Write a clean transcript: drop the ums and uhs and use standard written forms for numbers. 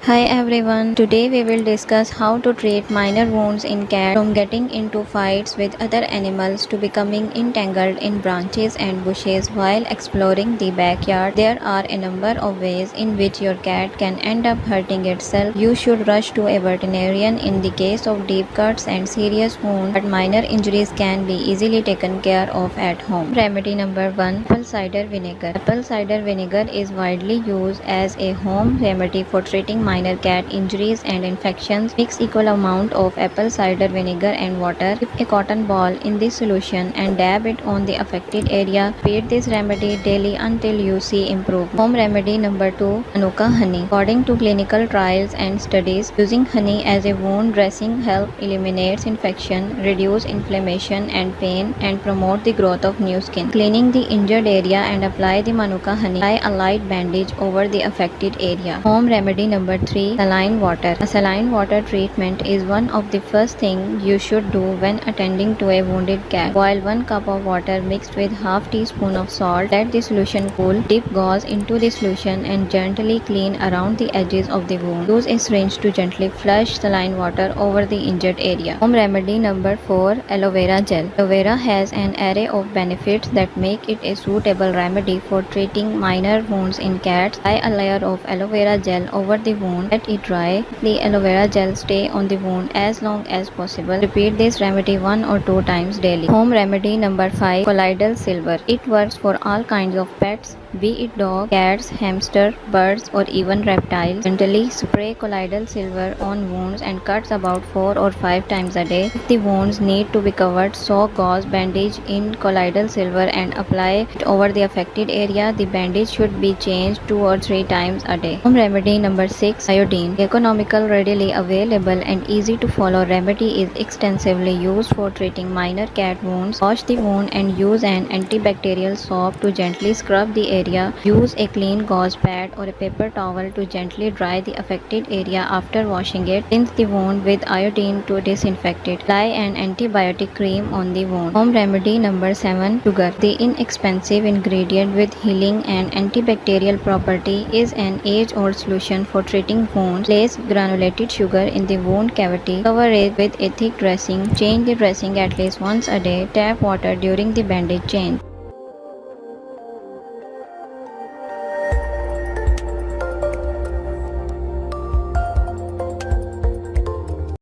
Hi everyone, today we will discuss how to treat minor wounds in cats from getting into fights with other animals to becoming entangled in branches and bushes while exploring the backyard. There are a number of ways in which your cat can end up hurting itself. You should rush to a veterinarian in the case of deep cuts and serious wounds, but minor injuries can be easily taken care of at home. Remedy number 1, apple cider vinegar. Apple cider vinegar is widely used as a home remedy for treating minor cat injuries and infections. Mix equal amount of apple cider vinegar and water. Dip a cotton ball in this solution and dab it on the affected area. Repeat this remedy daily until you see improvement. Home remedy number 2, Manuka honey. According to clinical trials and studies, using honey as a wound dressing helps eliminate infection, reduce inflammation and pain, and promote the growth of new skin. Cleaning the injured area and apply the Manuka honey. Apply a light bandage over the affected area. Home remedy number 3, saline water. A saline water treatment is one of the first things you should do when attending to a wounded cat. Boil 1 cup of water mixed with half teaspoon of salt. Let the solution cool. Dip gauze into the solution and gently clean around the edges of the wound. Use a syringe to gently flush saline water over the injured area. Home remedy number 4, aloe vera gel. Aloe vera has an array of benefits that make it a suitable remedy for treating minor wounds in cats. Apply a layer of aloe vera gel over the wound. Let it dry. The aloe vera gel stay on the wound as long as possible. Repeat this remedy 1 or 2 times daily. Home remedy number 5, colloidal silver. It works for all kinds of pets, be it dogs, cats, hamsters, birds, or even reptiles. Gently spray colloidal silver on wounds and cuts about 4 or 5 times a day. If the wounds need to be covered, soak gauze bandage in colloidal silver and apply it over the affected area. The bandage should be changed 2 or 3 times a day. Home remedy number 6, iodine. The economical, readily available, and easy to follow remedy is extensively used for treating minor cat wounds. Wash the wound and use an antibacterial soap to gently scrub the area. Use a clean gauze pad or a paper towel to gently dry the affected area after washing it. Rinse the wound with iodine to disinfect it. Apply an antibiotic cream on the wound. Home remedy number 7, sugar. The inexpensive ingredient with healing and antibacterial property is an age-old solution for treating wounds. Place granulated sugar in the wound cavity. Cover it with a thick dressing. Change the dressing at least once a day. Tap water during the bandage change.